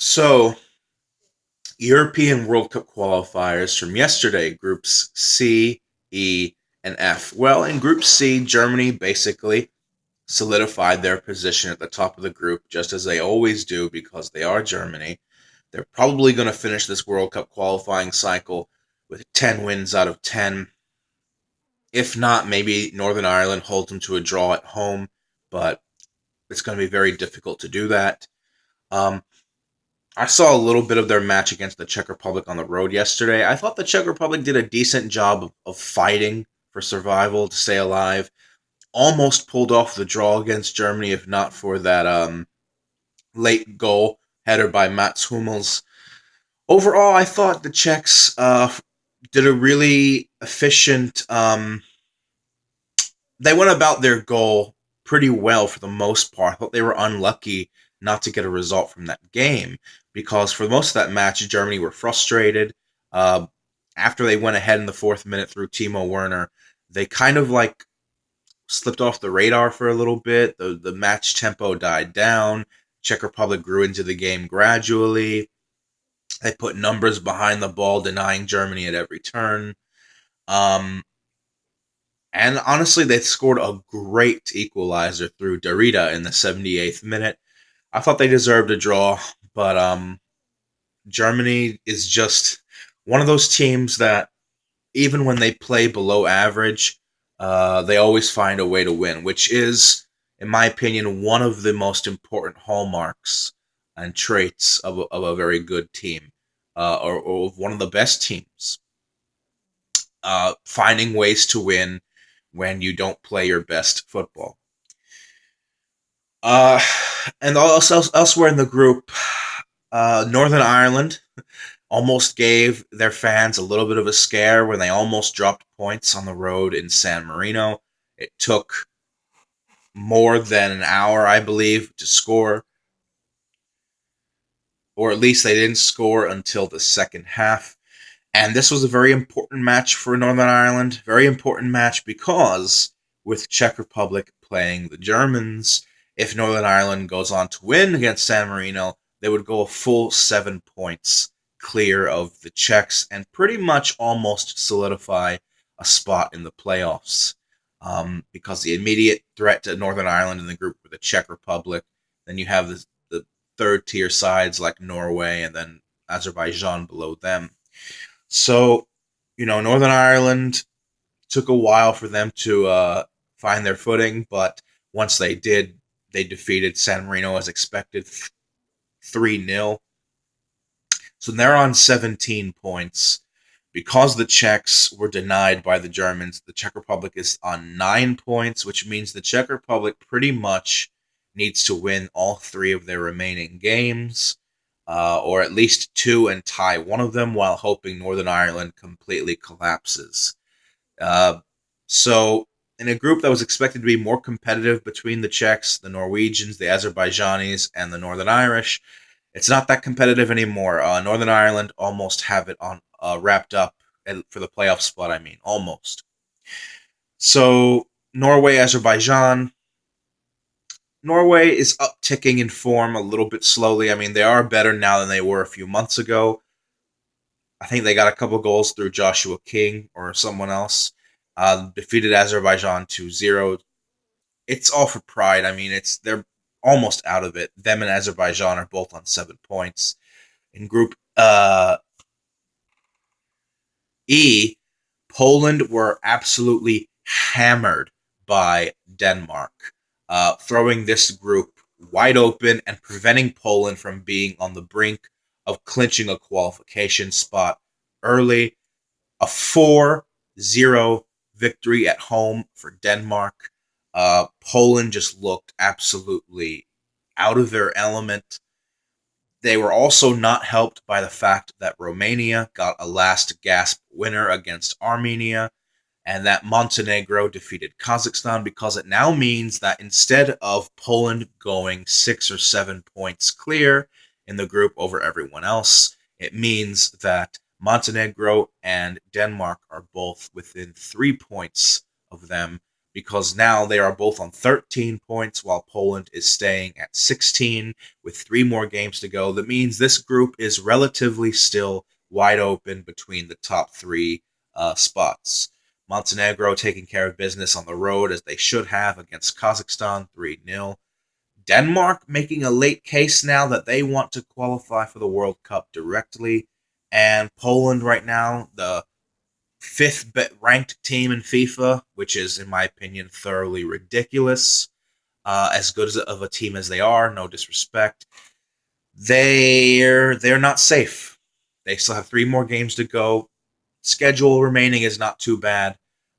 So, European World Cup qualifiers from yesterday, groups C, E, and F. Well, in Group C, Germany basically solidified their position at the top of the group, just as they always do because they are Germany. They're probably going to finish this World Cup qualifying cycle with 10 wins out of 10. If not, maybe Northern Ireland holds them to a draw at home, but it's going to be very difficult to do that. Um, I saw a little bit of their match against the Czech Republic on the road yesterday. I thought the Czech Republic did a decent job of fighting for survival to stay alive. Almost pulled off the draw against Germany, if not for that late goal header by Mats Hummels. Overall, I thought the Czechs did a really efficient. They went about their goal pretty well for the most part. I thought they were unlucky not to get a result from that game because for most of that match, Germany were frustrated. Uh, After they went ahead in the fourth minute through Timo Werner, they kind of like slipped off the radar for a little bit. The match tempo died down. Czech Republic grew into the game gradually. They put numbers behind the ball, denying Germany at every turn. Um, and honestly, they scored a great equalizer through Darida in the 78th minute. I thought they deserved a draw, but Germany is just one of those teams that even when they play below average, they always find a way to win, which is, in my opinion, one of the most important hallmarks and traits of a very good team, or one of the best teams. Finding ways to win when you don't play your best football. Uh, and also elsewhere in the group, Northern Ireland almost gave their fans a little bit of a scare when they almost dropped points on the road in San Marino. It took more than an hour, I believe, to score, or at least they didn't score until the second half. And this was a very important match for Northern Ireland. Very important match because with Czech Republic playing the Germans, if Northern Ireland goes on to win against San Marino, they would go a full 7 points clear of the Czechs and pretty much almost solidify a spot in the playoffs. Because the immediate threat to Northern Ireland in the group were the Czech Republic. Then you have the third tier sides like Norway and then Azerbaijan below them. So, Northern Ireland took a while for them to find their footing, but once they did, they defeated San Marino as expected 3-0. So they're on 17 points. Because the Czechs were denied by the Germans, the Czech Republic is on 9 points, which means the Czech Republic pretty much needs to win all three of their remaining games, or at least two and tie one of them while hoping Northern Ireland completely collapses. Uh, so, in a group that was expected to be more competitive between the Czechs, the Norwegians, the Azerbaijanis, and the Northern Irish, it's not that competitive anymore. Northern Ireland almost have it on wrapped up for the playoff spot. I mean, almost. So Norway, Azerbaijan. Norway is upticking in form a little bit slowly. I mean, they are better now than they were a few months ago. I think they got a couple goals through Joshua King or someone else. Defeated Azerbaijan 2-0. It's all for pride. I mean, they're almost out of it. Them and Azerbaijan are both on 7 points. In Group E, Poland were absolutely hammered by Denmark, throwing this group wide open and preventing Poland from being on the brink of clinching a qualification spot early. A 4-0 victory at home for Denmark. Poland just looked absolutely out of their element. They were also not helped by the fact that Romania got a last gasp winner against Armenia and that Montenegro defeated Kazakhstan, because it now means that instead of Poland going 6 or 7 points clear in the group over everyone else, it means that Montenegro and Denmark are both within 3 points of them, because now they are both on 13 points while Poland is staying at 16 with 3 more games to go. That means this group is relatively still wide open between the top 3 spots. Montenegro taking care of business on the road as they should have against Kazakhstan 3-0. Denmark making a late case now that they want to qualify for the World Cup directly. And Poland right now, the 5th ranked team in FIFA, which is, in my opinion, thoroughly ridiculous. As good of a team as they are, no disrespect, they're not safe. They still have 3 more games to go. Schedule remaining is not too bad,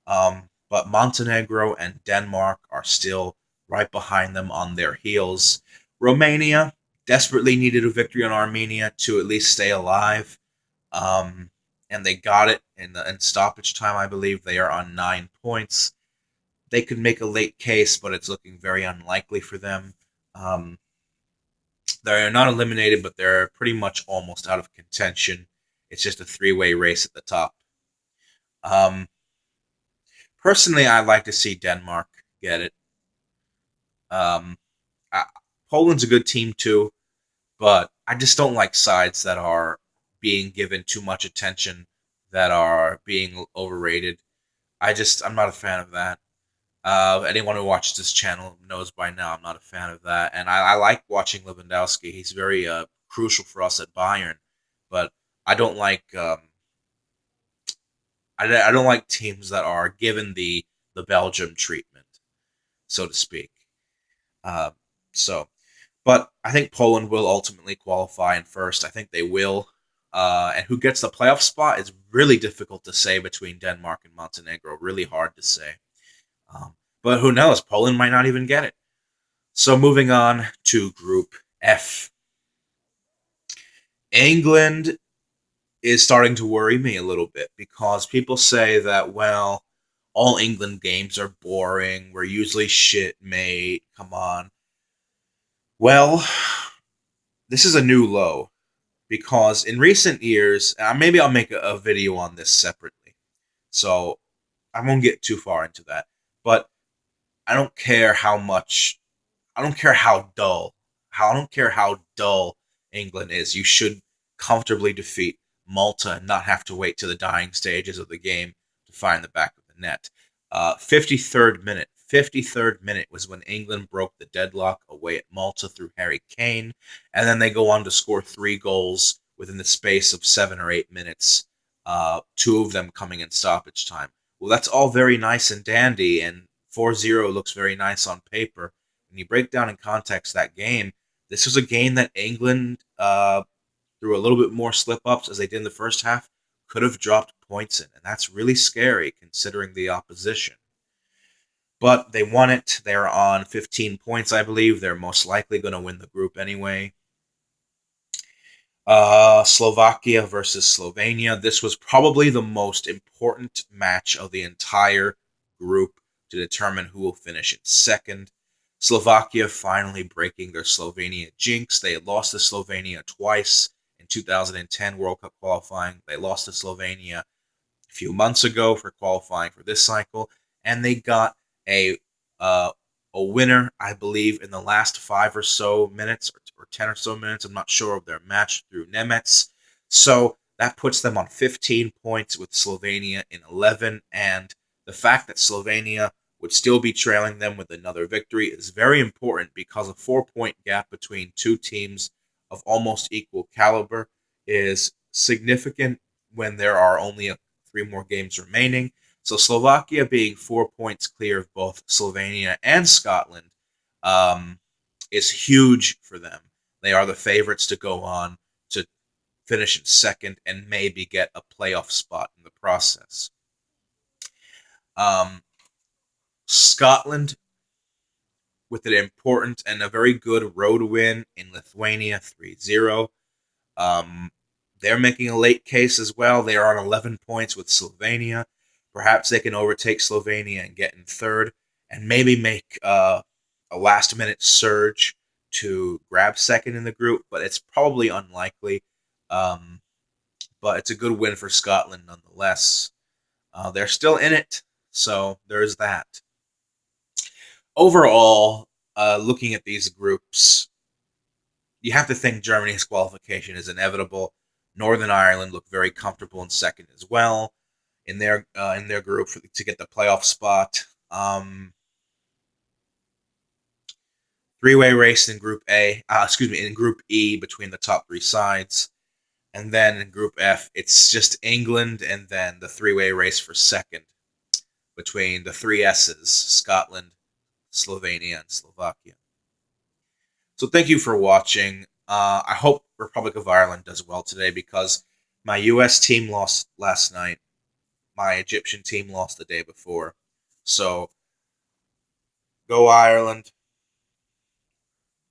but Montenegro and Denmark are still right behind them on their heels. Romania desperately needed a victory on Armenia to at least stay alive. And they got it in stoppage time, I believe. They are on 9 points. They could make a late case, but it's looking very unlikely for them. They're not eliminated, but they're pretty much almost out of contention. It's just a 3-way race at the top. Personally, I'd like to see Denmark get it. Poland's a good team too, but I just don't like sides that are being given too much attention, that are being overrated. I'm not a fan of that. Anyone who watches this channel knows by now I'm not a fan of that. And I like watching Lewandowski. He's very crucial for us at Bayern, but I don't like I don't like teams that are given the Belgium treatment, so to speak. So, but I think Poland will ultimately qualify in first. I think they will. And who gets the playoff spot is really difficult to say between Denmark and Montenegro. Really hard to say. But who knows? Poland might not even get it. So moving on to Group F. England is starting to worry me a little bit because people say that, well, all England games are boring. We're usually shit, mate. Come on. Well, this is a new low because in recent years, maybe I'll make a video on this separately. So I won't get too far into that. But I don't care how much, I don't care how dull, I don't care how dull England is. You should comfortably defeat Malta and not have to wait to the dying stages of the game to find the back of the net. 53rd minute. 53rd minute was when England broke the deadlock away at Malta through Harry Kane, and then they go on to score 3 goals within the space of 7 or 8 minutes, 2 of them coming in stoppage time. Well, that's all very nice and dandy, and 4-0 looks very nice on paper. When you break down in context that game, this was a game that England, through a little bit more slip-ups as they did in the first half, could have dropped points in, and that's really scary considering the opposition. But they won it. They're on 15 points, I believe. They're most likely going to win the group anyway. Slovakia versus Slovenia. This was probably the most important match of the entire group to determine who will finish in second. Slovakia finally breaking their Slovenia jinx. They had lost to Slovenia twice in 2010 World Cup qualifying. They lost to Slovenia a few months ago for qualifying for this cycle, and they got a winner, I believe, in the last 5 or so minutes, or 10 or so minutes, I'm not sure, of their match through Nemec. So that puts them on 15 points with Slovenia in 11, and the fact that Slovenia would still be trailing them with another victory is very important because a 4-point gap between 2 teams of almost equal caliber is significant when there are only 3 more games remaining. So Slovakia being 4 points clear of both Slovenia and Scotland is huge for them. They are the favorites to go on to finish in second and maybe get a playoff spot in the process. Scotland, with an important and a very good road win in Lithuania 3-0. They're making a late case as well. They are on 11 points with Slovenia. Perhaps they can overtake Slovenia and get in third and maybe make a last-minute surge to grab second in the group, but it's probably unlikely. But it's a good win for Scotland nonetheless. They're still in it, so there's that. overall, looking at these groups, you have to think Germany's qualification is inevitable. Northern Ireland look very comfortable in second as well in their group to get the playoff spot. Three-way race in Group A. In Group E between the top three sides, and then in Group F, it's just England, and then the three-way race for second between the three S's: Scotland, Slovenia, and Slovakia. So thank you for watching. I hope Republic of Ireland does well today because my U.S. team lost last night. My Egyptian team lost the day before. So go Ireland.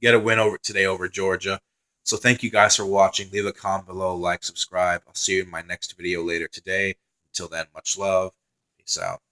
Get a win over Georgia. So thank you guys for watching. Leave a comment below, like, subscribe. I'll see you in my next video later today. Until then, much love. Peace out.